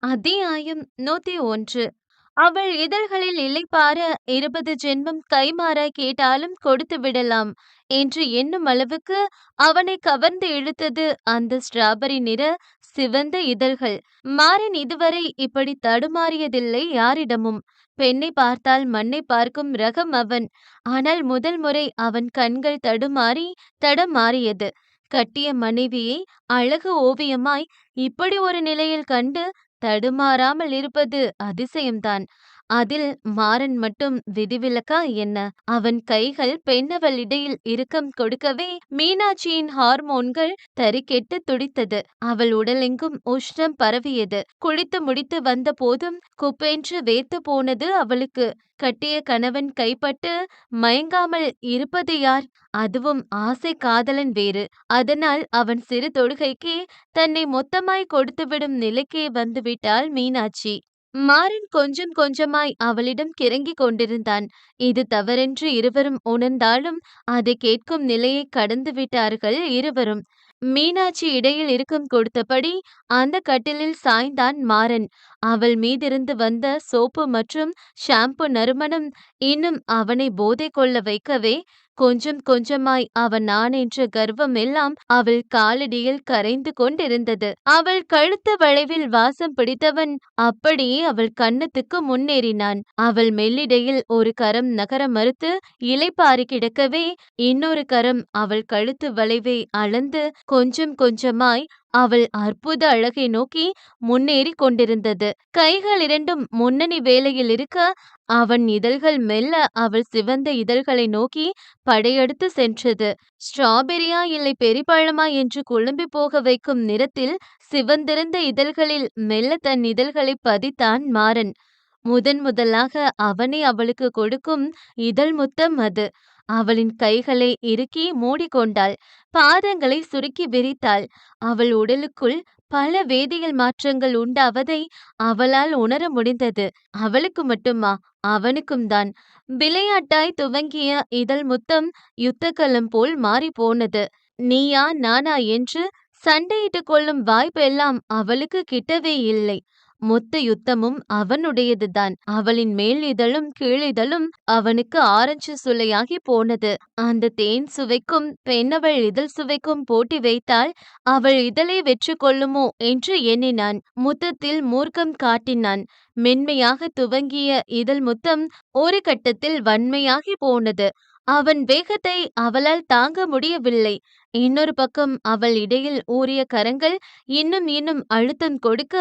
அத்தியாயம் 101. அவள் இதழ்களில் இளைப்பாற 20 ஜென்மம் கைமாறாய் கேட்டாலும் கொடுத்து விடலாம் என்று எண்ணும் அளவுக்கு அவனை கவர்ந்து இழுத்தது அந்த ஸ்ட்ராபெர்ரி நிற சிவந்த இதழ்கள். மாறன் இதுவரை இப்படி தடுமாறியதில்லை யாரிடமும். பெண்ணை பார்த்தால் மண்ணை பார்க்கும் ரகம் அவன். ஆனால் முதல் முறை அவன் கண்கள் தடமாறியது. கட்டிய மனைவியை அழகு ஓவியமாய் இப்படி ஒரு நிலையில் கண்டு தடுமாறாமல் இருப்பது அதிசயம்தான். அதில் மாறன் மட்டும் விதிவிலக்கா என்ன? அவன் கைகள் பெண்ணவள் இடையில் இறுக்கம் கொடுக்கவே மீனாட்சியின் ஹார்மோன்கள் தறிகெட்டு துடித்தது. அவள் உடலெங்கும் உஷ்ணம் பரவியது. குளித்து முடித்து வந்த போதும் குப்பென்று வேர்த்து போனது அவளுக்கு. கட்டிய கணவன் கைப்பட்டு மயங்காமல் இருப்பது யார்? அதுவும் ஆசை காதலன் வேறு. அதனால் அவன் சிறு தொடுகைக்கே தன்னை மொத்தமாய் கொடுத்துவிடும் நிலைக்கே வந்துவிட்டாள் மீனாட்சி. மாறன் கொஞ்சம் கொஞ்சமாய் அவளிடம் கிறங்கிக் கொண்டிருந்தான். இது தவறென்று இருவரும் உணர்ந்தாலும் அதை கேட்கும் நிலையை கடந்து விட்டார்கள் இருவரும். மீனாட்சி இடையில் இறுக்கம் கொடுத்தபடி அந்த கட்டிலில் சாய்ந்தான் மாறன். அவள் மீதிருந்து வந்த சோப்பு மற்றும் ஷாம்பு நறுமணம் இன்னும் அவனை போதை கொள்ள வைக்கவே கொஞ்சம் கொஞ்சமாய் அவன் நான் என்ற கர்வம் எல்லாம் அவள் காலடியில் கரைந்து கொண்டிருந்தது. அவள் கழுத்து வளைவில் வாசம் பிடித்தவன் அப்படியே அவள் கன்னத்துக்கு முன்னேறினான். அவள் மெல்லிடையில் ஒரு கரம் நகர மறுத்து இளைப்பாறி கிடக்கவே இன்னொரு கரம் அவள் கழுத்து வளைவை அளந்து கொஞ்சம் கொஞ்சமாய் அவள் அற்புத அழகை நோக்கி முன்னேறி கொண்டிருந்தது. கைகள் இரண்டும் முன்னணி வேலையில் இருக்க அவன் இதழ்கள் மெல்ல அவள் சிவந்த இதழ்களை நோக்கி படையெடுத்து சென்றது. ஸ்ட்ராபெரியா இல்லை பெரிபழமா என்று குழம்பி போக வைக்கும் நிறத்தில் சிவந்திருந்த இதழ்களில் மெல்ல தன் இதழ்களை பதித்தான் மாறன். முதலாக அவனை அவளுக்கு கொடுக்கும் இதழ் முத்தம் அது. அவளின் கைகளை இறுக்கி மூடிக்கொண்டாள். பாதங்களை சுருக்கி விரித்தாள். அவள் உடலுக்குள் பல வேதியியல் மாற்றங்கள் உண்டாவதை அவளால் உணர முடிந்தது. அவளுக்கு மட்டுமா? அவனுக்கும் தான். விளையாட்டாய் துவங்கிய இதழ் முத்தம் யுத்தகலம் போல் மாறி போனது. நீயா நானா என்று சண்டையிட்டுக் கொள்ளும் வாய்ப்பெல்லாம் அவளுக்கு கிட்டவே இல்லை. மொத்த யுத்தமும் அவனுடையதுதான். அவளின் மேல் இதழும் கீழிதழும் அவனுக்கு ஆரஞ்சு சுளையாகி போனது. அந்த தேன் சுவைக்கும் பெண்ணவள் இதழ் சுவைக்கும் போட்டி வைத்தால் அவள் இதழை வெற்றி கொள்ளுமோ என்று எண்ணினான். முத்தத்தில் மூர்க்கம் காட்டினான். மென்மையாக துவங்கிய இதழ் முத்தம் ஒரு கட்டத்தில் வன்மையாகி போனது. அவன் வேகத்தை அவளால் தாங்க முடியவில்லை. இன்னொரு பக்கம் அவள் இடையில் ஊறிய கரங்கள் இன்னும் அழுத்தம் கொடுக்க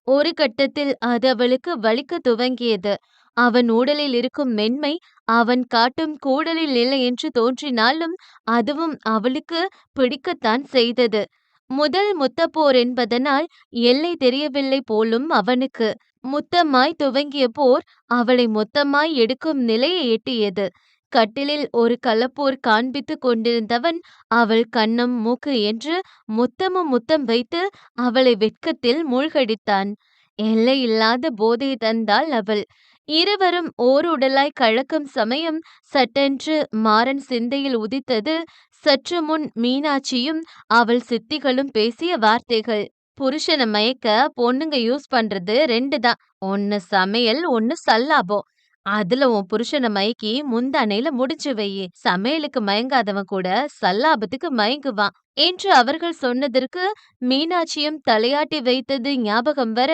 ஒரு கட்டத்தில் அது அவளுக்கு வலிக்க துவங்கியது. அவன் உடலில் இருக்கும் மென்மை அவன் காட்டும் கூடலில் இல்லை என்று தோன்றினாலும் அதுவும் அவளுக்கு பிடிக்கத்தான் செய்தது. முதல் முத்தப்போர் என்பதனால் எல்லை தெரியவில்லை போலும் அவனுக்கு. முத்தமாய் துவங்கிய போர் அவளை மொத்தமாய் எடுக்கும் நிலையை எட்டியது. கட்டிலில் ஒரு கலப்போர் காண்பித்து கொண்டிருந்தவன் அவள் கன்னம் மூக்கு என்று முத்தம் வைத்து அவளை வெட்கத்தில் மூழ்கடித்தான். எல்லையில்லாத போதை தந்தாள் அவள். இருவரும் ஓருடலாய் கலக்கும் சமயம் சட்டென்று மாறன் சிந்தையில் உதித்தது சற்று முன் மீனாட்சியும் அவள் சித்திகளும் பேசிய வார்த்தைகள். புருஷனை மயக்க பொண்ணுங்க யூஸ் பண்றது 2 தான். ஒன்னு சமையல், ஒன்னு சல்லாபம். அதுல உன் புருஷனை மயக்கி முந்தானையில முடிச்சு வையி. சமையலுக்கு மயங்காதவன் கூட சல்லாபத்துக்கு மயங்குவான் என்று அவர்கள் சொன்னதற்கு மீனாட்சியும் தலையாட்டி வைத்தது ஞாபகம் வர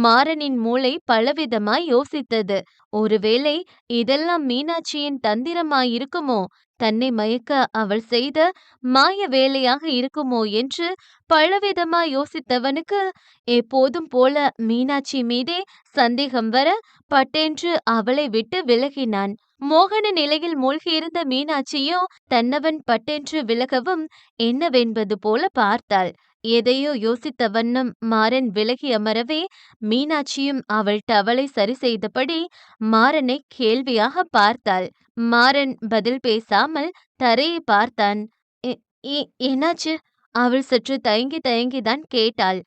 மாறனின் மூளை பலவிதமாய் யோசித்தது. ஒருவேளை இதெல்லாம் மீனாட்சியின் தந்திரமாயிருக்குமோ? தன்னை மயக்க அவள் செய்த மாய வேலையாக இருக்குமோ என்று பலவிதமாய் யோசித்தவனுக்கு எப்போதும் போல மீனாட்சி மீதே சந்தேகம் வர பட்டென்று அவளை விட்டு விலகினான். மோகன நிலையில் மூழ்கியிருந்த மீனாட்சியோ தன்னவன் பட்டென்று விலகவும் என்னவென்பது போல பார்த்தாள். எதையோ யோசித்த வண்ணம் மாறன் விலகி அமரவே மீனாட்சியும் அவள் டவலை சரி செய்தபடி மாறனை கேள்வியாக பார்த்தாள். மாறன் பதில் பேசாமல் தரையை பார்த்தான். என்னாச்சு? அவள் சற்று தயங்கிதான் கேட்டாள்.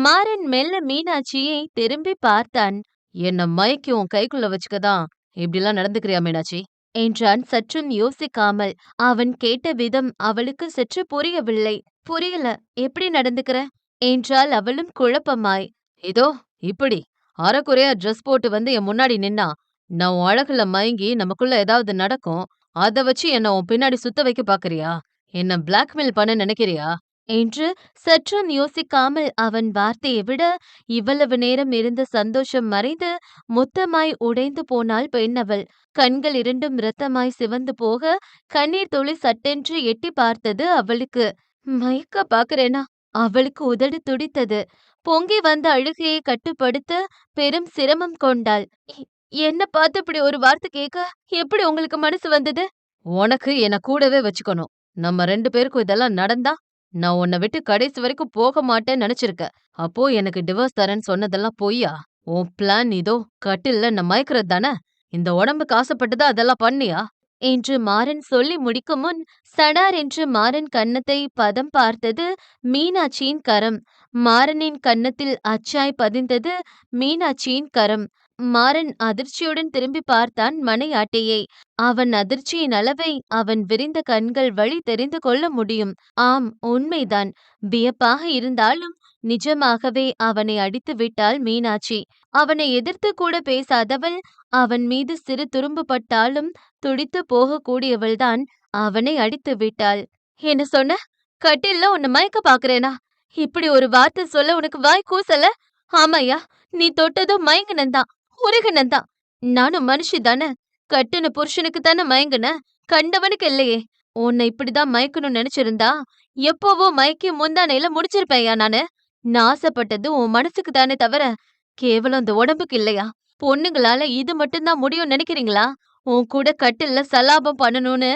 மாறன் மெல்ல மீனாட்சியை திரும்பி பார்த்தான். என்ன மயக்கி உன் கைக்குள்ள வச்சுக்கதான் இப்படிலாம் நடந்துக்கிறியா மீனாட்சி என்றான் சற்றும் யோசிக்காமல். அவன் கேட்ட விதம் அவளுக்கு சற்று புரியவில்லை. புரியல, எப்படி நடந்துக்கிற என்றாள் அவளும் குழப்பமாய். இதோ இப்படி அரைகுறையா ட்ரெஸ் போட்டு வந்து என் முன்னாடி நின்னா, நான் உன் அழகுல மயங்கி நமக்குள்ள ஏதாவது நடக்கும். அத வச்சு என்ன உன் பின்னாடி சுத்த வைக்க பார்க்கறியா? என்ன பிளாக்மெயில் பண்ண நினைக்கிறியா? என்று சற்றும் யோசிக்காமல் அவன் வார்த்தையை விட, இவ்வளவு நேரம் இருந்த சந்தோஷம் மறைந்து மொத்தமாய் உடைந்து போனாள் பெண்ணவள். கண்கள் இரண்டும் இரத்தமாய் சிவந்து போக, கண்ணீர் துளி சட்டென்று எட்டிப் பார்த்தது அவளுக்கு. மயக்க பார்க்கிறேனா? அவளுக்கு உதடு துடித்தது. பொங்கி வந்த அழுகையை கட்டுப்படுத்த பெரும் சிரமம் கொண்டாள். என்ன பார்த்து இப்படி ஒரு வார்த்தை கேட்க எப்படி உங்களுக்கு மனசு வந்தது? உனக்கு என்ன கூடவே வச்சுக்கணும். நம்ம 2 பேருக்கும் இதெல்லாம் நடந்தா, நான் உன்னை விட்டு கடைசி வரைக்கும் போக மாட்டேன்னு நினைச்சிருக்க. அப்போ எனக்கு டிவோர்ஸ் தரேன்னு சொன்னதெல்லாம் பொய்யா? உன் பிளான் இதோ கட்டில்ல என்ன மயக்கிறது தானே? இந்த உடம்புக்கு ஆசைப்பட்டுதான் அதெல்லாம் பண்ணியா? என்று மாறன் சொல்லி முடிக்கும் முன் சடார் என்று மாறன் கன்னத்தை பதம் பார்த்தது மீனாட்சியின் கரம். மாறனின் கன்னத்தில் அச்சாய் பதிந்தது மீனாட்சியின் கரம். மாறன் அதிர்ச்சியுடன் திரும்பி பார்த்தான் மனையாட்டியை. அவன் அதிர்ச்சியின் அளவை அவன் விரிந்த கண்கள் வழி தெரிந்து கொள்ள முடியும். ஆம், உண்மைதான். வியப்பாக இருந்தாலும் நிஜமாகவே அவனை அடித்து விட்டாள் மீனாட்சி. அவனை எதிர்த்து கூட பேசாதவள், அவன் மீது சிறு துரும்பு பட்டாலும் துடித்து போகக்கூடியவள்தான் அவனை அடித்து விட்டாள். என்ன சொன்ன? கட்டில்ல உன்னை மயக்க பாக்குறேனா? இப்படி ஒரு வார்த்தை சொல்ல உனக்கு வாய் கூசல? ஆமாய்யா, நீ தொட்டதும் மயங்கினந்தான், உருகினந்தான். நானும் மனுஷி தானே. கட்டுன புருஷனுக்கு தானே மயங்குன, கண்டவனுக்கு இல்லையே. உன்னை இப்படிதான் மயக்கணும்னு நினைச்சிருந்தா எப்போவோ மயக்கி முந்தானையில முடிச்சிருப்பேன்யா நானு. நான் ஆசைப்பட்டது உன் மனசுக்கு தானே தவிர கேவலம் இந்த உடம்புக்கு இல்லையா? பொண்ணுங்களால இது மட்டும்தான் முடியும்னு நினைக்கிறீங்களா? உன் கூட கட்டில்ல சலாபம் பண்ணணும்னு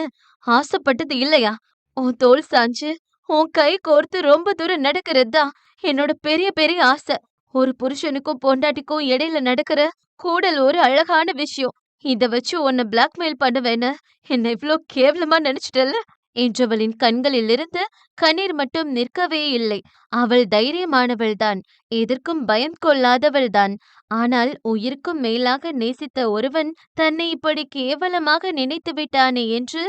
ஆசைப்பட்டது இல்லையா? உன் தோள் சாஞ்சு உன் கை கோர்த்து ரொம்ப தூரம் நடக்கிறது தான் என்னோட பெரிய பெரிய ஆசை. ஒரு புருஷனுக்கும் பொண்டாட்டிக்கும் இடையில நடக்கிற கூடல் ஒரு அழகான விஷயம். இத வச்சு உன்னை பிளாக்மெயில் பண்ணுவேன்னு என்ன இவ்ளோ கேவலமா நினைச்சிட்டல்ல? என்றவளின் கண்களிலிருந்து கண்ணீர் மட்டும் நிற்கவே இல்லை. அவள் தைரியமானவள்தான், எதற்கும் பயம் கொள்ளாதவள்தான். ஆனால் உயிருக்கும் மேலாக நேசித்த ஒருவன் தன்னை இப்படி கேவலமாக நினைத்து விட்டானே என்று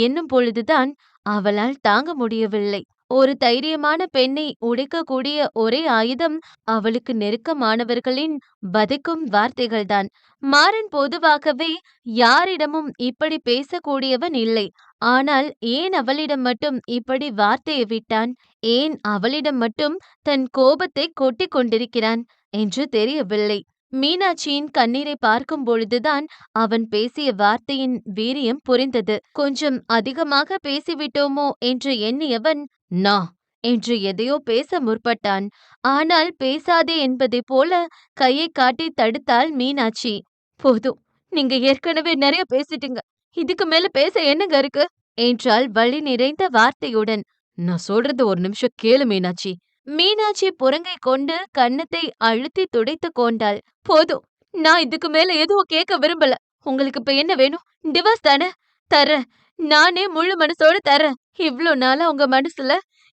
எண்ணும் பொழுதுதான் அவளால் தாங்க முடியவில்லை. ஒரு தைரியமான பெண்ணை உடைக்கக்கூடிய ஒரே ஆயுதம் அவளுக்கு நெருக்கமானவர்களின் வதைக்கும் வார்த்தைகள்தான். மாறன் பொதுவாகவே யாரிடமும் இப்படி பேசக்கூடியவன் இல்லை. ஆனால் ஏன் அவளிடம் மட்டும் இப்படி வார்த்தையை விட்டான்? ஏன் அவளிடம் மட்டும் தன் கோபத்தை கொட்டிக் கொண்டிருக்கிறான் என்று தெரியவில்லை. மீனாட்சியின் கண்ணீரை பார்க்கும் பொழுதுதான் அவன் பேசிய வார்த்தையின் வீரியம் புரிந்தது. கொஞ்சம் அதிகமாக பேசிவிட்டோமோ என்று எண்ணியவன் நா என்று எதையோ பேச முற்பட்டான். ஆனால் பேசாதே என்பதைப் போல கையை காட்டி தடுத்தாள் மீனாட்சி. போதும், நீங்க ஏற்கனவே நிறைய பேசிட்டீங்க. இதுக்கு மேல பேச என்னங்க இருக்கு? என்றாள் வழி நிறைந்த வார்த்தையுடன். நான் சொல்றது ஒரு நிமிஷம் கேளு மீனாட்சி. மீனாட்சி புறங்கை கொண்டு கன்னத்தை அழுத்தி துடைத்து கொண்டாள். போதும், நான் இதுக்கு மேல எதுவும் கேட்க விரும்பல. உங்களுக்கு இப்ப என்ன வேணும்? டிவோர்ஸ் தானே? தர்றேன். நானே முழு மனசோட தர்றேன். இவ்ளோ நாளா உங்க மனசுல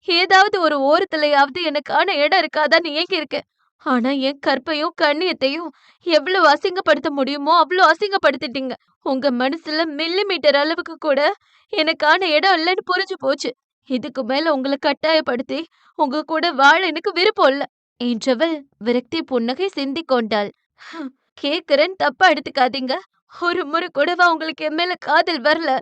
ஏதாவது ஒரு ஓரத்துலயாவது எனக்கான இடம் இருக்காதான்னு ஏங்கி இருக்கேன். ஆனா என் கற்பையும் கண்ணியத்தையும் எவ்வளவு அசிங்கப்படுத்த முடியுமோ அவ்வளோ அசிங்கப்படுத்திட்டீங்க. உங்க மனசுல மில்லிமீட்டர் அளவுக்கு கூட எனக்கான இடம் இல்லைன்னு புரிஞ்சு போச்சு. இதுக்கு மேல உங்களை கட்டாயப்படுத்தி உங்க கூட வாழ எனக்கு விருப்பம் இல்ல என்றவள் விரக்தி புன்னகை சிந்திக் கொண்டாள். கேக்குறேன், தப்பா எடுத்துக்காதீங்க. ஒரு முறை கூடவா உங்களுக்கு என் மேல காதல் வரல?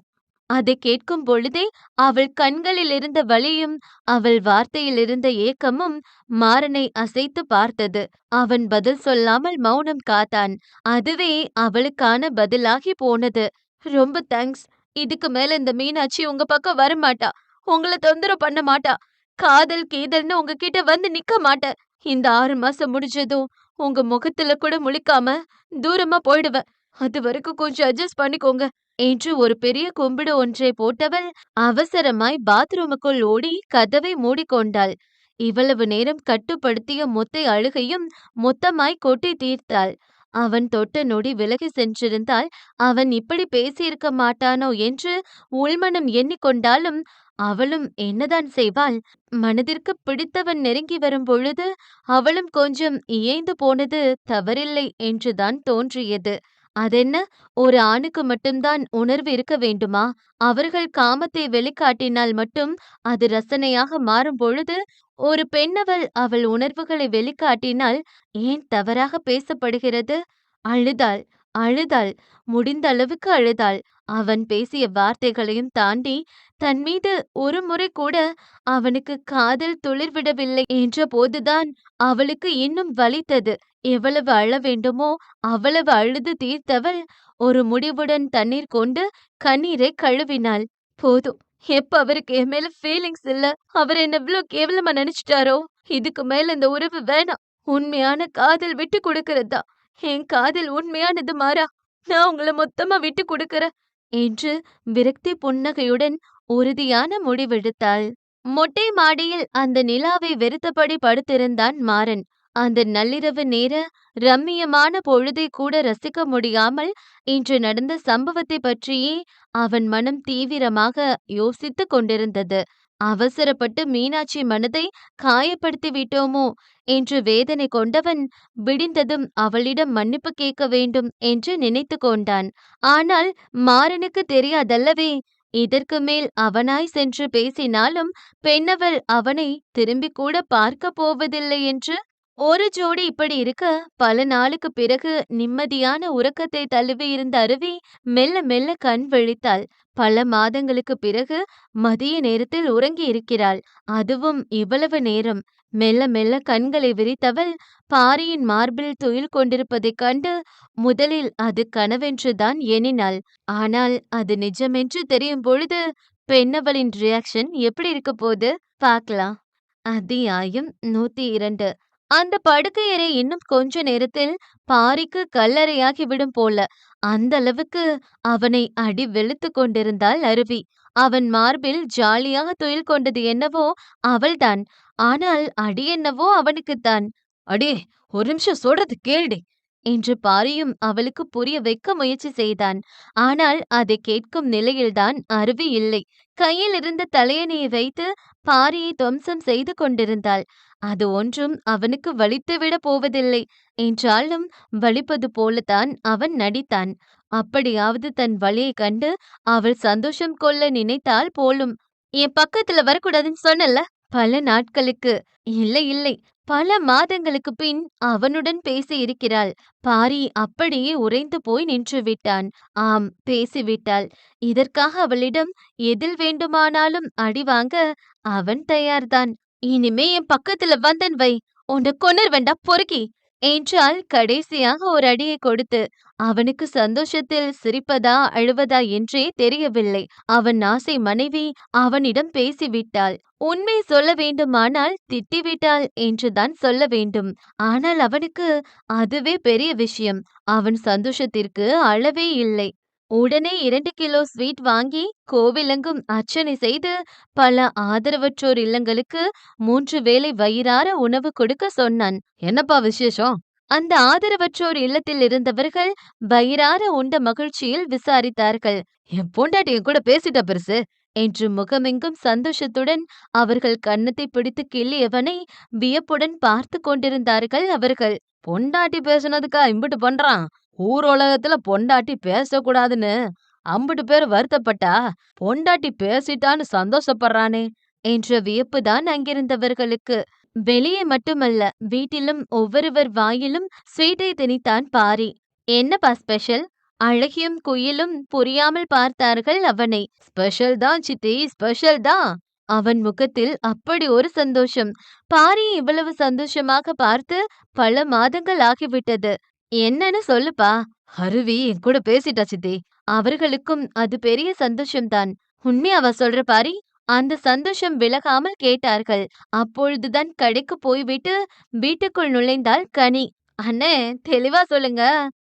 அதை கேட்கும் பொழுதே அவள் கண்களில் இருந்த வலியும் அவள் வார்த்தையில் இருந்த ஏக்கமும் மாறனை அசைத்து பார்த்தது. அவன் பதில் சொல்லாமல் மௌனம் காத்தான். அதுவே அவளுக்கான பதிலாகி போனது. ரொம்ப தேங்க்ஸ். இதுக்கு மேல இந்த மீனாட்சி உங்க பக்கம் வரமாட்டா. உங்களை தொந்தரவு பண்ண மாட்டா. காதல் கீதல்னு உங்ககிட்ட வந்து நிக்க மாட்டேன். இந்த 6 மாசம் முடிஞ்சதும் உங்க முகத்துல கூட முழிக்காம தூரமா போயிடுவேன். அது வரைக்கும் கொஞ்சம் அட்ஜஸ்ட் பண்ணிக்கோங்க என்று ஒரு பெரிய கும்பிடு ஒன்றை போட்டவள் அவசரமாய் பாத்ரூமுக்குள் ஓடி கதவை மூடிக்கொண்டாள். இவ்வளவு நேரம் கட்டுப்படுத்திய மொத்த அழுகையும் மொத்தமாய் கொட்டி தீர்த்தாள். அவன் தொட்ட நொடி விலகி சென்றிருந்தால் அவன் இப்படி பேசியிருக்க மாட்டானோ என்று உள்மனம் எண்ணிக்கொண்டாலும் அவளும் என்னதான் செய்வாள்? மனதிற்கு பிடித்தவன் நெருங்கி வரும் பொழுது அவளும் கொஞ்சம் இயைந்து போனது தவறில்லை என்றுதான் தோன்றியது. அதென்ன, ஒரு ஆணுக்கு மட்டும்தான் உணர்வு இருக்க வேண்டுமா? அவர்கள் காமத்தை வெளிக்காட்டினால் மட்டும் அது ரசனையாக மாறும் பொழுது, ஒரு பெண்ணவள் அவள் உணர்வுகளை வெளிக்காட்டினால் ஏன் தவறாக பேசப்படுகிறது? அழுதாள், அழுதாள், முடிந்த அளவுக்கு அழுதாள். அவன் பேசிய வார்த்தைகளையும் தாண்டி, தன் மீது ஒரு முறை கூட அவனுக்கு காதல் துளிர்விடவில்லை என்றபோதுதான் அவளுக்கு இன்னும் வலித்தது. எவ்வளவு அழ வேண்டுமோ அவ்வளவு அழுது தீர்த்தவள், ஒரு முடிவுடன் தண்ணீர் கொண்டு கண்ணீரை கழுவினாள். போதும், எப்ப அவருக்கு என் மேல ஃபீலிங்ஸ் இல்ல, அவர் என்ன இவ்ளோ கேவலமா நெனச்சுட்டாரோ, இதுக்கு மேல இந்த உறவு வேணாம். உண்மையான காதல் விட்டு குடுக்கறதுதான். என் காதல் உண்மையானது மாறா. நான் உங்கள மொத்தமா விட்டு குடுக்கறேன் என்று விரக்தி புன்னகையுடன் உறுதியான முடிவெடுத்தாள். மொட்டை மாடியில் அந்த நிலாவை வெறுத்தபடி படுத்திருந்தான் மாறன். அந்த நள்ளிரவு நேர ரம்மியமான பொழுதை கூட ரசிக்க முடியாமல் இன்று நடந்த சம்பவத்தை பற்றியே அவன் மனம் தீவிரமாக யோசித்துக் கொண்டிருந்தது. அவசரப்பட்டு மீனாட்சி மனதை காயப்படுத்தி விட்டோமோ என்று வேதனை கொண்டவன் விடிந்ததும் அவளிடம் மன்னிப்பு கேட்க வேண்டும் என்று நினைத்து கொண்டான். ஆனால் மாறனுக்கு தெரியாதல்லவே, இதற்கு மேல் அவனாய் சென்று பேசினாலும் பெண்ணவள் அவனை திரும்பிக் கூட பார்க்க போவதில்லை என்று. ஒரு ஜோடி இப்படி இருக்க, பல நாளுக்கு பிறகு நிம்மதியான உறக்கத்தை தழுவியிருந்த அருவி மெல்ல மெல்ல கண் விழித்தாள். பல மாதங்களுக்கு பிறகு மதிய நேரத்தில் உறங்கி இருக்கிறாள். அதுவும் இவ்வளவு நேரம். மெல்ல மெல்ல கண்களை விரித்தவள் பாரியின் மார்பில் துயில் கொண்டிருப்பதைக் கண்டு முதலில் அது கனவென்றுதான் எண்ணினாள். ஆனால் அது நிஜமென்று தெரியும் பொழுது பெண்ணவளின் ரியாக்ஷன் எப்படி இருக்க போகுது பார்க்கலாம். அத்தியாயம் 102. அந்த படுக்கையறை இன்னும் கொஞ்ச நேரத்தில் பாரிக்கு கல்லறையாகிவிடும் போல. அந்த அளவுக்கு அவனை அடி வெளுத்து கொண்டிருந்தாள் அருவி. அவன் மார்பில் ஜாலியாக துயில் கொண்டது என்னவோ அவள்தான். ஆனால் அடி என்னவோ அவனுக்குத்தான். அடே, ஒரு நிமிஷம் சொல்றது கேளுடி என்று பாரியும் அவளுக்கு புரிய வைக்க முயற்சி செய்தான். ஆனால் அதை கேட்கும் நிலையில்தான் அருவி இல்லை. கையில் இருந்த தலையணையை வைத்து பாரியை துவம்சம் செய்து கொண்டிருந்தாள். அது ஒன்றும் அவனுக்கு வலித்துவிட போவதில்லை என்றாலும் வலிப்பது போலத்தான் அவன் நடித்தான். அப்படியாவது தன் வலியைக் கண்டு அவள் சந்தோஷம் கொள்ள நினைத்தாள் போலும். என் பக்கத்துல வரக்கூடாதுன்னு சொன்னல, பல நாட்களுக்கு, இல்லை இல்லை, பல மாதங்களுக்கு பின் அவனுடன் பேசி இருக்கிறாள். பாரி அப்படியே உறைந்து போய் நின்று விட்டான். ஆம், பேசிவிட்டாள். இதற்காக அவளிடம் எதில் வேண்டுமானாலும் அடி வாங்க அவன் தயார்தான். இனிமே என் பக்கத்துல வந்தன் வை, உன்னை கொன்னுருவேண்டா பொறுக்கி என்றால் கடைசியாக ஒரு அடியை கொடுத்து. அவனுக்கு சந்தோஷத்தில் சிரிப்பதா அழுவதா என்றே தெரியவில்லை. அவன் ஆசை மனைவி அவனிடம் பேசிவிட்டாள். உண்மை சொல்ல வேண்டுமானால் திட்டிவிட்டாள் என்றுதான் சொல்ல வேண்டும். ஆனால் அவனுக்கு அதுவே பெரிய விஷயம். அவன் சந்தோஷத்திற்கு அளவே இல்லை. உடனே 2 கிலோ ஸ்வீட் வாங்கி கோவிலெங்கும் அர்ச்சனை செய்து பல ஆதரவற்றோர் இல்லங்களுக்கு 3 வேளை வயிறார உணவு கொடுக்க சொன்னான். என்னப்பா விசேஷம்? அந்த ஆதரவற்றோர் இல்லத்தில் இருந்தவர்கள் வயிறார உண்ட மகிழ்ச்சியில் விசாரித்தார்கள். என் பொண்டாட்டி என் கூட பேசிட்ட பெருசு என்று முகமெங்கும் சந்தோஷத்துடன் அவர்கள் கன்னத்தை பிடித்து கிள்ளியவனை வியப்புடன் பார்த்து கொண்டிருந்தார்கள் அவர்கள். பொண்டாட்டி பேசுனதுக்கா இம்புட்டு பண்றான்? ஊர் உலகத்துல பொண்டாட்டி பேசக்கூடாதுன்னு அம்புட்டு பேர் வருத்தப்பட்டா, பொண்டாட்டி பேசிட்டான்னு சந்தோஷப்படுறானே என்ற வியப்புதான் அங்கிருந்தவர்களுக்கு. வெளியே மட்டுமல்ல, வீட்டிலும் ஒவ்வொருவர் வாயிலும் ஸ்வீட்டை திணித்தான் பாரி. என்னப்பா ஸ்பெஷல்? அழகியும் குயிலும் புரியாமல் பார்த்தார்கள் அவனை. ஸ்பெஷல் தான் சித்தி, ஸ்பெஷல் தான். அவன் முகத்தில் அப்படி ஒரு சந்தோஷம். பாரி இவ்வளவு சந்தோஷமாக பார்த்து பல மாதங்கள் ஆகிவிட்டது. என்னன்னு சொல்லுப்பா. அருவி என் கூட பேசிட்டா சித்தி. அவர்களுக்கும் அது பெரிய சந்தோஷம்தான். உண்மையாவா சொல்ற பாரி? அந்த சந்தோஷம் விலகாமல் கேட்டார்கள். அப்பொழுதுதான் கடைக்கு போய்விட்டு வீட்டுக்குள் நுழைந்தாள் கனி. அண்ணே, தெளிவா சொல்லுங்க,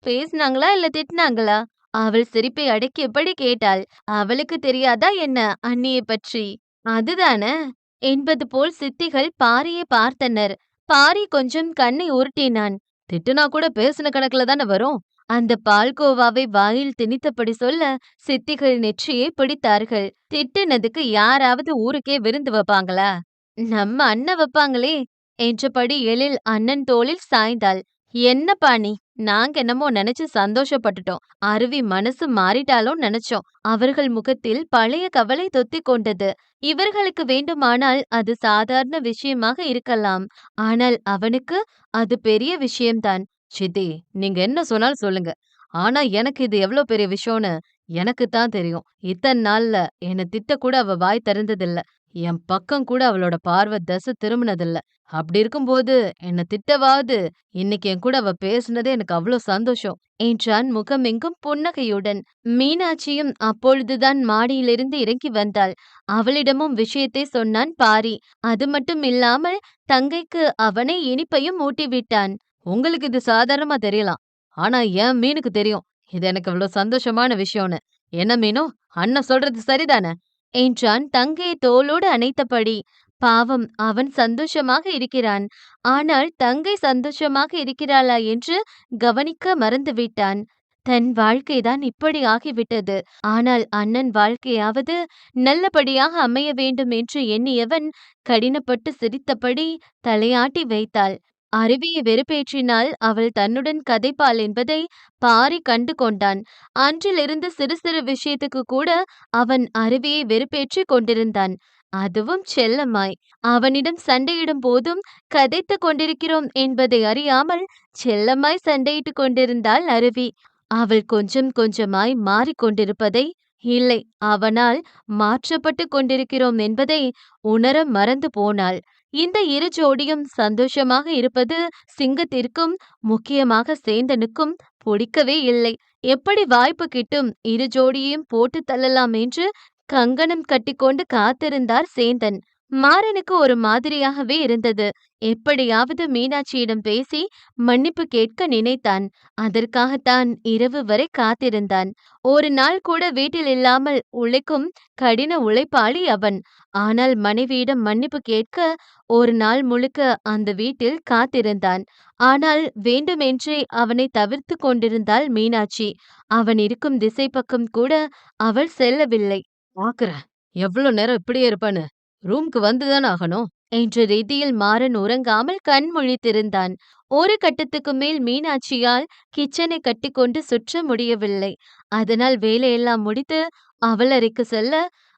பேசினாங்களா இல்ல திட்டினாங்களா? அவள் சிரிப்பை அடக்கியபடி கேட்டாள். அவளுக்கு தெரியாதா என்ன அண்ணியை பற்றி? அதுதானே என்பது போல் சித்திகள் பாரியை பார்த்தனர். பாரி கொஞ்சம் கண்ணை உருட்டினான். திட்டுனா கூட பேசின கணக்குல தானே வரும். அந்த பால்கோவாவை வாயில் திணித்தபடி சொல்ல சித்திகள் நெற்றியை பிடித்தார்கள். திட்டுனதுக்கு யாராவது ஊருக்கே விருந்து வைப்பாங்களா? நம்ம அண்ணன் வைப்பாங்களே என்றபடி எழில் அண்ணன் தோளில் சாய்ந்தாள். என்னப்பா நீ? நாங்க என்னமோ நெனச்சு சந்தோஷப்பட்டுட்டோம். அருவி மனசு மாறிட்டாளோன்னு நெனச்சோம். அவர்கள் முகத்தில் பழைய கவலை தொத்திக் கொண்டது. இவர்களுக்கு வேண்டுமானால் அது சாதாரண விஷயமாக இருக்கலாம். ஆனால் அவனுக்கு அது பெரிய விஷயம்தான். சித்தி, நீங்க என்ன சொன்னாலும் சொல்லுங்க. ஆனா எனக்கு இது எவ்ளோ பெரிய விஷயம்னு எனக்கு தான் தெரியும். இத்தன நாள்ல என்ன திட்டக் கூட அவ வாய் திறந்ததில்ல. என் பக்கம் கூட அவளோட பார்வை திசை திரும்புனதில்ல. அப்படி இருக்கும்போது என்ன திட்டவாது இன்னைக்கு என் கூட அவ பேசுனதே எனக்கு அவ்ளோ சந்தோஷம் என்றான் முகமெங்கும் புன்னகையுடன். மீனாட்சியும் அப்பொழுதுதான் மாடியிலிருந்து இறங்கி வந்தாள். அவளிடமும் விஷயத்தை சொன்னான் பாரி. அது மட்டும் இல்லாமல் தங்கைக்கு அவனே இனிப்பையும் ஊட்டிவிட்டான். உங்களுக்கு இது சாதாரணமா தெரியலாம். ஆனா என் மீனுக்கு தெரியும். இது எனக்கு அவ்ளோ சந்தோஷமான விஷயம்னு. என்ன மீனு, அண்ணன் சொல்றது சரிதானே? என்றான் தங்கையை தோளோடு அணைத்தபடி. பாவம், அவன் சந்தோஷமாக இருக்கிறான். ஆனால் தங்கை சந்தோஷமாக இருக்கிறாளா என்று கவனிக்க மறந்துவிட்டான். தன் வாழ்க்கைதான் இப்படி ஆகிவிட்டது. ஆனால் அண்ணன் வாழ்க்கையாவது நல்லபடியாக அமைய வேண்டும் என்று எண்ணியவன் கடினப்பட்டு சிரித்தபடி தலையாட்டி வைத்தாள். அருவியை வெறுப்பேற்றினால் அவள் தன்னுடன் கதைப்பாள் என்பதை பாரி கண்டு கொண்டான். அன்றிலிருந்து சிறு சிறு விஷயத்துக்கு கூட அவன் அருவியை வெறுப்பேற்றிக் கொண்டிருந்தான். அதுவும் செல்லமாய். அவனிடம் சண்டையிடும் போதும் கதைத்துக் கொண்டிருக்கிறோம் என்பதை அறியாமல் செல்லமாய் சண்டையிட்டுக் கொண்டிருந்தாள் அருவி. அவள் கொஞ்சம் கொஞ்சமாய் மாறிக்கொண்டிருப்பதை, இல்லை, அவனால் மாற்றப்பட்டுக் கொண்டிருக்கிறோம் என்பதை உணர மறந்து போனாள். இந்த இரு ஜோடியும் சந்தோஷமாக இருப்பது சிங்கத்திற்கும், முக்கியமாக சேந்தனுக்கும் பிடிக்கவே இல்லை. எப்படி வாய்ப்பு கிட்டும் இரு ஜோடியையும் போட்டு தள்ளலாம் என்று கங்கணம் கட்டிக்கொண்டு காத்திருந்தார் சேந்தன். மாறனுக்கு ஒரு மாதிரியாகவே இருந்தது. எப்படியாவது மீனாட்சியிடம் பேசி மன்னிப்பு கேட்க நினைத்தான். அதற்காகத்தான் இரவு வரை காத்திருந்தான். ஒரு நாள் கூட வீட்டில் இல்லாமல் உழைக்கும் கடின உழைப்பாளி அவன். ஆனால் மனைவியிடம் மன்னிப்பு கேட்க ஒரு நாள் முழுக்க அந்த வீட்டில் காத்திருந்தான். ஆனால் வேண்டுமென்றே அவனை தவிர்த்து கொண்டிருந்தாள் மீனாட்சி. அவன் இருக்கும் திசை பக்கம் கூட அவள் செல்லவில்லை. பாக்குறேன், எவ்ளோ நேரம் இப்படியே இருப்பேன்னு. ரூம்க்கு வந்துதானே ஆகணும் என்ற ரீதியில் மாறன் உறங்காமல் கண் முழித்திருந்தான். ஒரு கட்டத்துக்கு மேல் மீனாட்சியால் கிச்சனை கட்டிக்கொண்டு சுற்ற முடியவில்லை. அதனால் வேலையெல்லாம் முடித்து அவள் அறைக்கு செல்ல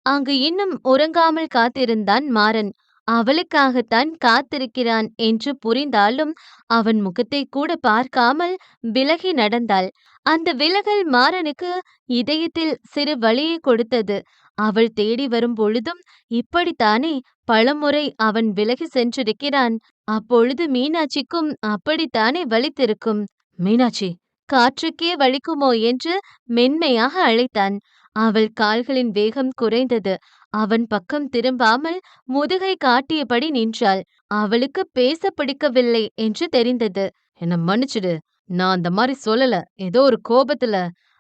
அங்கு இன்னும் உறங்காமல் காத்திருந்தான் மாறன். அவளுக்காகத்தான் காத்திருக்கிறான் என்று புரிந்தாலும் அவன் முகத்தை கூட பார்க்காமல் விலகி நடந்தாள். அந்த விலகல் மாறனுக்கு இதயத்தில் சிறு வலியை கொடுத்தது. அவள் தேடி வரும் பொழுதும் இப்படித்தானே பலமுறை அவன் விலகி சென்றிருக்கிறான். அப்பொழுது மீனாட்சிக்கும் அப்படித்தானே வலித்திருக்கும். மீனாட்சி, காற்றுக்கே வலிக்குமோ என்று மென்மையாக அழைத்தான். அவள் கால்களின் வேகம் குறைந்தது. அவன் பக்கம் திரும்பாமல் முதுகை காட்டியபடி நின்றாள். அவளுக்கு பேச பிடிக்கவில்லை என்று தெரிந்தது. என்ன மன்னிச்சிடு, நான் அந்த மாதிரி சொல்லல. ஏதோ ஒரு கோபத்துல.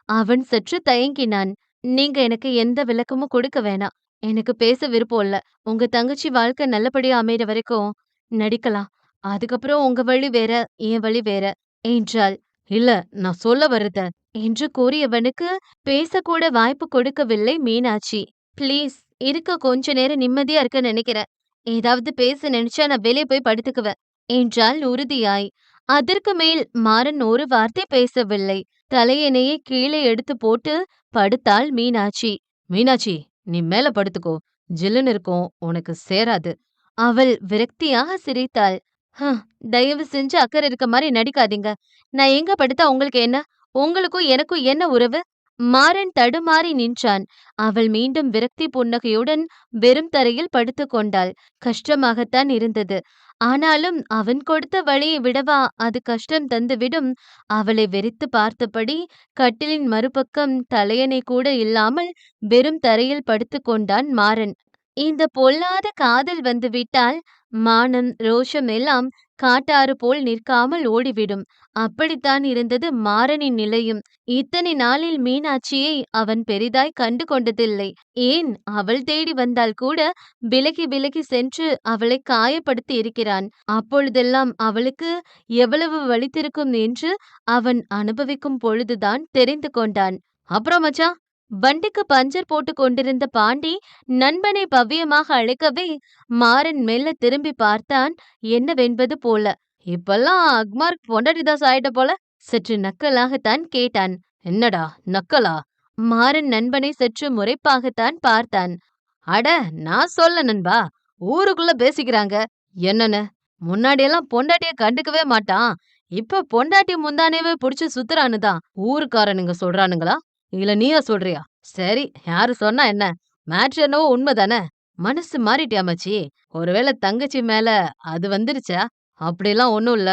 அவன் சற்று தயங்கினான். நீங்க எனக்கு எந்த விளக்கமும் கொடுக்க வேணாம். எனக்கு பேச விருப்பம் இல்ல. உங்க தங்கச்சி வாழ்க்கை நல்லபடியா அமையற வரைக்கும் நடிக்கலாம். அதுக்கப்புறம் உங்க வழி வேற, என் வழி வேற என்றாள். இல்ல, நான் சொல்ல வர்றத என்று கூறியவனுக்கு பேசக்கூட வாய்ப்பு கொடுக்கவில்லை மீனாட்சி. ப்ளீஸ், இருக்க கொஞ்ச நேரம் நிம்மதியா இருக்க நினைக்கிறேன். ஏதாவது பேச நினைச்சா நான் வெளியே போய் படுத்துக்குவேன் என்றாள் உறுதியாய். அதற்கு மேல் மாறன் ஒரு வார்த்தை பேசவில்லை. தலையணையை கீழே எடுத்து போட்டு படுத்தாள் மீனாட்சி. மீனாட்சி, நீ மேல படுத்துக்கோ. ஜில்லுன்னு இருக்கும், உனக்கு சேராது. அவள் விரக்தியாக சிரித்தாள். "ஹ், தயவு செஞ்சு அக்கறை இருக்க மாதிரி நடிக்காதீங்க. நான் எங்க படுத்தா உங்களுக்கு என்ன? உங்களுக்கும் எனக்கும் என்ன உறவு?" மாறன் தடுமாறி நின்றான். அவள் மீண்டும் விரக்தி புன்னகையுடன் வெறும் தரையில் படுத்துக் கொண்டாள். கஷ்டமாகத்தான் இருந்தது. ஆனாலும் அவன் கொடுத்த வழியை விடவா அது கஷ்டம் தந்துவிடும்? அவளை வெறித்து பார்த்தபடி கட்டிலின் மறுபக்கம் தலையணை கூட இல்லாமல் வெறும் தரையில் படுத்துக் கொண்டான் மாறன். இந்த பொல்லாத காதல் வந்துவிட்டால் மானம் ரோஷம் எல்லாம் காட்டாறு போல் நிற்காமல் ஓடிவிடும். அப்படித்தான் இருந்தது மாறனின் நிலையும். இத்தனை நாளில் மீனாட்சியை அவன் பெரிதாய் கண்டு கொண்டதில்லை. ஏன், அவள் தேடி வந்தால் கூட விலகி விலகி சென்று அவளை காயப்படுத்தி இருக்கிறான். அப்பொழுதெல்லாம் அவளுக்கு எவ்வளவு வலித்திருக்கும் என்று அவன் அனுபவிக்கும் பொழுதுதான் தெரிந்து கொண்டான். அப்புறம் மச்சான், வண்டிக்கு பஞ்சர் போட்டு கொண்டிருந்த பாண்டி நண்பனை பவ்யமாக அழைக்கவே மாறன் மெல்ல திரும்பி பார்த்தான், என்னவென்பது போல. இப்பல்லாம் அக்மார்க் பொண்டாட்டி தாஸ் ஆயிட்ட போல. சற்று நக்கலாகத்தான் கேட்டான். என்னடா நக்கலா? மாறன் நண்பனை சற்று முறைப்பாகத்தான் பார்த்தான். அட நான் சொல்ல நண்பா. ஊருக்குள்ள பேசிக்கிறாங்க. என்னன்னு? முன்னாடியெல்லாம் பொண்டாட்டிய கண்டுக்கவே மாட்டான். இப்ப பொண்டாட்டி முந்தானேவே புடிச்சு சுத்துறான்னு தான் ஊருக்காரனுங்க சொல்றானுங்களா? இல்ல நீயா சொல்றியா? சரி, யாரு சொன்னா என்ன? மேட்ரு என்னவோ உண்மைதானே? மனசு மாறிட்டியா மச்சி? ஒருவேளை தங்கச்சி மேல அது வந்துருச்சா? அப்படிலாம் ஒண்ணும் இல்ல.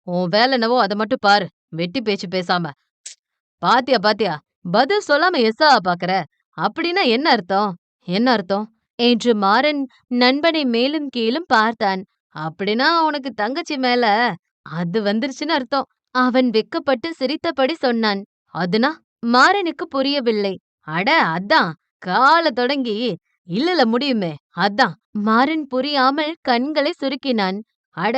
உன் வேலை என்னவோ அத மட்டும் பாரு. வெட்டி பேச்சு பேசாம. பாத்தியா பாத்தியா? பதில் சொல்லாம எஸ்ஸாவா பாக்குற? அப்படின்னா என்ன அர்த்தம்? என்ன அர்த்தம்? என்று மாறன் நண்பனை மேலும் கீழும் பார்த்தான். அப்படின்னா உனக்கு தங்கச்சி மேல அது வந்துருச்சுன்னு அர்த்தம். அவன் வெட்கப்பட்டு சிரித்தபடி சொன்னான். அதுனா? மாறனுக்கு புரியவில்லை. அட அதான். கால தொடங்கி இல்லல முடியுமே. அதான். மாறன் புரியாமல் கண்களை சுருக்கினான். அட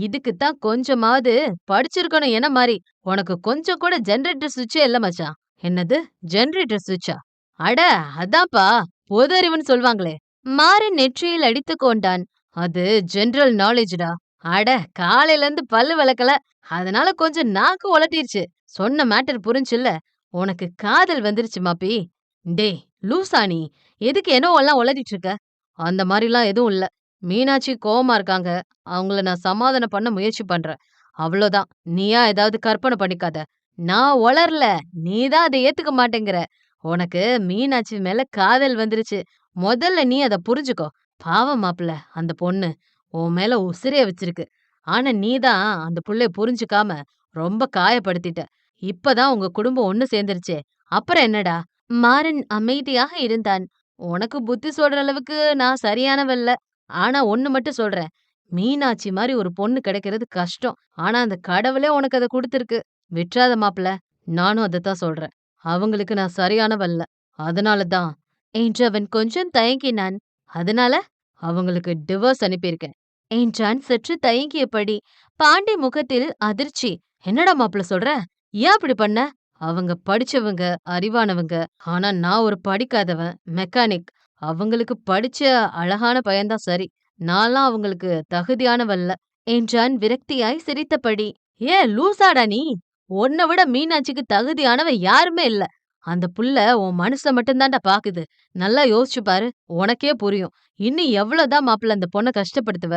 இதுக்குத்தான் கொஞ்சமாவது படிச்சிருக்கணும் என்ன மாரி. உனக்கு கொஞ்சம் கூட ஜெனரேட்டர் சுவிட்சே இல்ல மச்சான். என்னது? ஜெனரேட்டர் சுவிட்சா? அட அதான்ப்பா. பொது அறிவுன்னு சொல்வாங்களே. மாறன் நெற்றியில் அடித்துக் கொண்டான். அது ஜெனரல் நாலேஜ்டா. அட காலையில இருந்து பல்லு விளக்கல. அதனால கொஞ்சம் நாக்கு உலட்டிருச்சு. சொன்ன மேட்டர் புரிஞ்சுல்ல. உனக்கு காதல் வந்துருச்சு மாப்பி. டேய் லூசா நீ? எதுக்கு என்னவோலாம் உளறிட்டு இருக்க? அந்த மாரிலாம் எதுவும் இல்ல. மீனாட்சி கோவமா இருக்காங்க. அவங்கள நான் சமாதானம் பண்ண முயற்சி பண்றேன். அவ்வளோதான். நீயா ஏதாவது கற்பனை பண்ணிக்காத. நான் ஒளரல. நீ தான் அத ஏத்துக்க மாட்டேங்கிற. உனக்கு மீனாட்சி மேல காதல் வந்துருச்சு. மொதல்ல நீ அத புரிஞ்சுக்கோ. பாவம் மாப்ள அந்த பொண்ணு. உன் மேல உசிரைய வச்சிருக்கு. ஆனா நீ தான் அந்த புள்ளைய புரிஞ்சுக்காம ரொம்ப காயப்படுத்திட்ட. இப்பதான் உங்க குடும்பம் ஒண்ணு சேர்ந்துருச்சே. அப்புறம் என்னடா? மாறன் அமைதியாக இருந்தான். உனக்கு புத்தி சொல்ற அளவுக்கு நான் சரியானவ இல்ல. ஆனா ஒண்ணு மட்டும் சொல்றேன். மீனாட்சி மாரி ஒரு பொண்ணு கிடைக்கிறது கஷ்டம். ஆனா அந்த கடவுளே உனக்கு அத குடுத்திருக்கு. விட்றாத மாப்ள. நானும் அதத்தான் சொல்றேன். அவங்களுக்கு நான் சரியானவ இல்ல. அதனால தான் என்று அவன் கொஞ்சம் தயங்கினான். அதனால அவங்களுக்கு டிவோர்ஸ் அனுப்பியிருக்கேன் என்றான் சற்று தயங்கியபடி. பாண்டி முகத்தில் அதிர்ச்சி. என்னடா மாப்ள சொல்ற? ஏன் அப்படி பண்ண? அவங்க படிச்சவங்க, அறிவானவங்க. ஆனா நான் ஒரு படிக்காதவன், மெக்கானிக். அவங்களுக்கு படிச்ச அழகான பையன்தான் சரி. நான்லாம் அவங்களுக்கு தகுதியானவல்ல என்றான் விரக்தியாய் சிரித்தபடி. ஏன் லூசாடா நீ? உன்னை விட மீனாட்சிக்கு தகுதியானவன் யாருமே இல்ல. அந்த புள்ள உன் மனச மட்டும் தான்டா பாக்குது. நல்லா யோசிச்சு பாரு. உனக்கே புரியும். இன்னும் எவ்வளவுதான் மாப்பிள்ள அந்த பொண்ண கஷ்டப்படுத்துவ?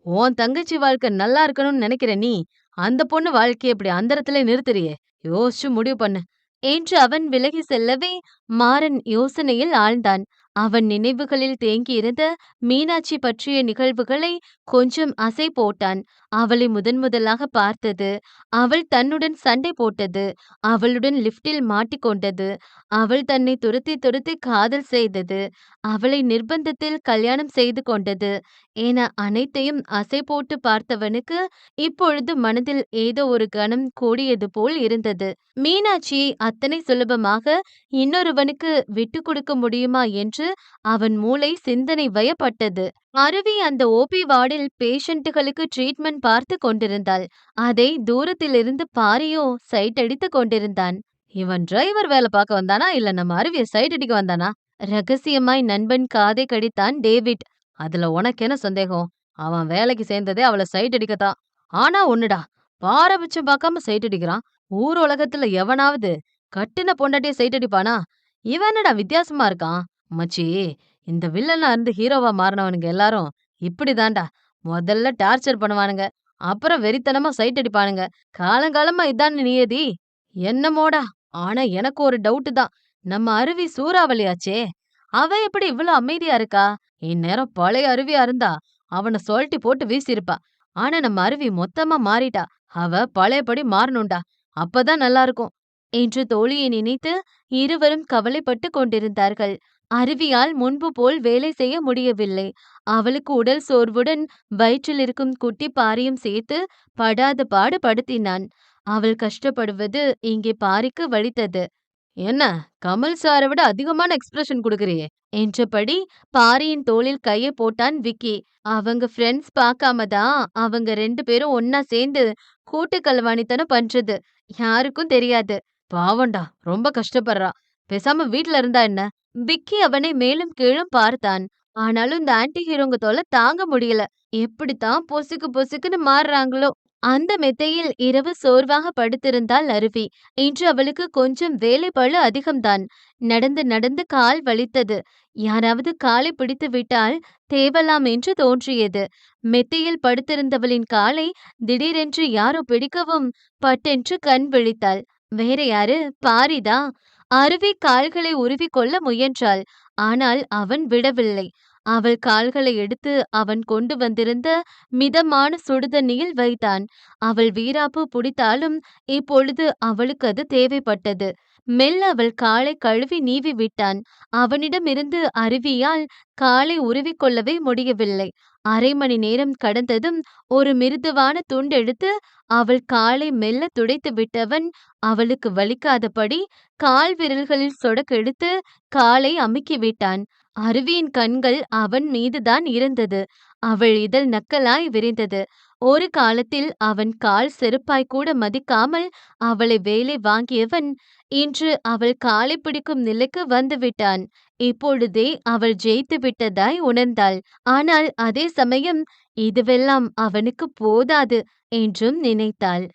உன் தங்கச்சி வாழ்க்கை நல்லா இருக்கணும்னு நினைக்கிற நீ, அந்த பொண்ணு வாழ்க்கைய இப்படி அந்தரத்திலே நிறுத்துறியே. யோசிச்சு முடிவு பண்ணு. என்று அவன் விலகி செல்லவே மாறன் யோசனையில் ஆழ்ந்தான். அவன் நினைவுகளில் தேங்கியிருந்த மீனாட்சி பற்றிய நிகழ்வுகளை கொஞ்சம் அசை போட்டான். அவளை முதன்முதலாக பார்த்தது, அவள் தன்னுடன் சண்டை போட்டது, அவளுடன் லிப்டில் மாட்டிக்கொண்டது, அவள் தன்னை துரத்தி துரத்தி காதல் செய்தது, அவளை நிர்பந்தத்தில் கல்யாணம் செய்து கொண்டது என அனைத்தையும் அசை போட்டு பார்த்தவனுக்கு இப்பொழுது மனதில் ஏதோ ஒரு கணம் கூடியது போல் இருந்தது. மீனாட்சியை அத்தனை சுலபமாக இன்னொருவனுக்கு விட்டு கொடுக்க முடியுமா என்று அவன் மூளை சிந்தனை வயப்பட்டது. அருவி அந்த ஓபி வார்டில் பேஷண்ட்டுகளுக்கு ட்ரீட்மெண்ட் பார்த்து கொண்டிருந்தாள். அதை தூரத்திலிருந்து பாரியோ சைட் அடித்து கொண்டிருந்தான். இவன் டிரைவர் வேலை பார்க்க வந்தானா இல்ல நம்ம அருவிய சைட் அடிக்க வந்தானா? ரகசியமாய் நண்பன் காதை கடித்தான் டேவிட். அதுல உனக்கென்ன சந்தேகம்? அவன் வேலைக்கு சேர்ந்ததே அவளை சைட் அடிக்கத்தான். ஆனா ஒண்ணுடா, பாரபட்சம் பார்க்காம சைட் அடிக்கிறான். ஊர் உலகத்துல எவனாவது கட்டுன பொண்டாட்டிய சைட் அடிப்பானா? இவன் என்னடா வித்தியாசமா இருக்கான்? மச்சி, இந்த வில்லனா இருந்து ஹீரோவா மாறினவனுங்க எல்லாரும் இப்படிதான்டா. முதல்ல டார்ச்சர் பண்ணுவானுங்க. அப்புறம் வெறித்தனமா சைட் அடிப்பானுங்க. காலங்காலமா இதான் நியதி. என்னமோடா. ஆனா எனக்கு ஒரு டவுட் தான். நம்ம அருவி சூறாவளியாச்சே. அவ எப்படி இவ்ளோ அமைதியா இருக்கா? இந்நேரம் பழைய அருவியா இருந்தா அவன சொழட்டி போட்டு வீசியிருப்பா. ஆனா நம்ம அருவி மொத்தமா மாறிட்டா. அவ பழையபடி மாறணும்டா. அப்பதான் நல்லா இருக்கும் என்று தோழியை நினைத்து இருவரும் கவலைப்பட்டு கொண்டிருந்தார்கள். அருவியால் முன்பு போல் வேலை செய்ய முடியவில்லை. அவளுக்கு உடல் சோர்வுடன் வயிற்றில் இருக்கும் குட்டி பாரியும் சேர்த்து படாத பாடு படுத்தினான். அவள் கஷ்டப்படுவது இங்கே பாரிக்கு வலித்தது. என்ன கமல் சாரை விட அதிகமான எக்ஸ்பிரஷன் குடுக்குறியே என்றபடி பாரியின் தோளில் கையை போட்டான் விக்கி. அவங்க ஃப்ரெண்ட்ஸ் பார்க்காம தான் அவங்க 2 பேரும் ஒன்னா சேர்ந்து கூட்டு களவாணித்தனம் பண்றது யாருக்கும் தெரியாது. பாவம்டா, ரொம்ப கஷ்டப்படுறா. பேசாம வீட்ல இருந்தா என்ன? விக்கி அவனை மேலும் கீழும் பார்த்தான். ஆனாலும் இந்த ஆன்டி ஹீரோங்க தொல்லை தாங்க முடியல. எப்படித்தான் பொசுக்கு பொசுக்குன்னு மாறுறாங்களோ. அந்த மெத்தையில் இரவு சோர்வாக படுத்திருந்தாள் அருவி. இன்று அவளுக்கு கொஞ்சம் வேலைப்பளு அதிகம்தான். நடந்து நடந்து கால் வலித்தது. யாராவது காலை பிடித்து விட்டால் தேவலாம் என்று தோன்றியது. மெத்தையில் படுத்திருந்தவளின் காலை திடீரென்று யாரோ பிடிக்கவும் பட்டென்று கண் விழித்தாள். வேற யாரு? பாரிதா. அருவி கால்களை உருவிக்கொள்ள முயன்றாள். ஆனால் அவன் விடவில்லை. அவள் கால்களை எடுத்து அவன் கொண்டு வந்திருந்த மிதமான சுடுதண்ணியில் வைத்தான். அவள் வீராப்பு பிடித்தாலும் இப்பொழுது அவளுக்கு அது தேவைப்பட்டது. மெல்ல அவள் காலை கழுவி நீவி விட்டான். அவனிடமிருந்து அருவியால் காலை உருவிக்கொள்ளவே முடியவில்லை. அரை மணி நேரம் கடந்ததும் ஒரு மிருதுவான துண்டெடுத்து அவள் காலை மெல்ல துடைத்து விட்டவன் அவளுக்கு வலிக்காதபடி கால் விரல்களில் சொடக்கெடுத்து காலை அமுக்கி விட்டான். அருவியின் கண்கள் அவன் மீதுதான் இருந்தது. அவள் இதழ் நக்கலாய் விரிந்தது. ஒரு காலத்தில் அவன் கால் செருப்பாய் கூட மதிக்காமல் அவளை வேலை வாங்கியவன் இன்று அவள் காலை பிடிக்கும் நிலைக்கு வந்துவிட்டான். இப்பொழுதே அவள் ஜெயித்து விட்டதாய் உணர்ந்தாள். ஆனால் அதே சமயம் இதுவெல்லாம் அவனுக்கு போதாது என்றும் நினைத்தாள்.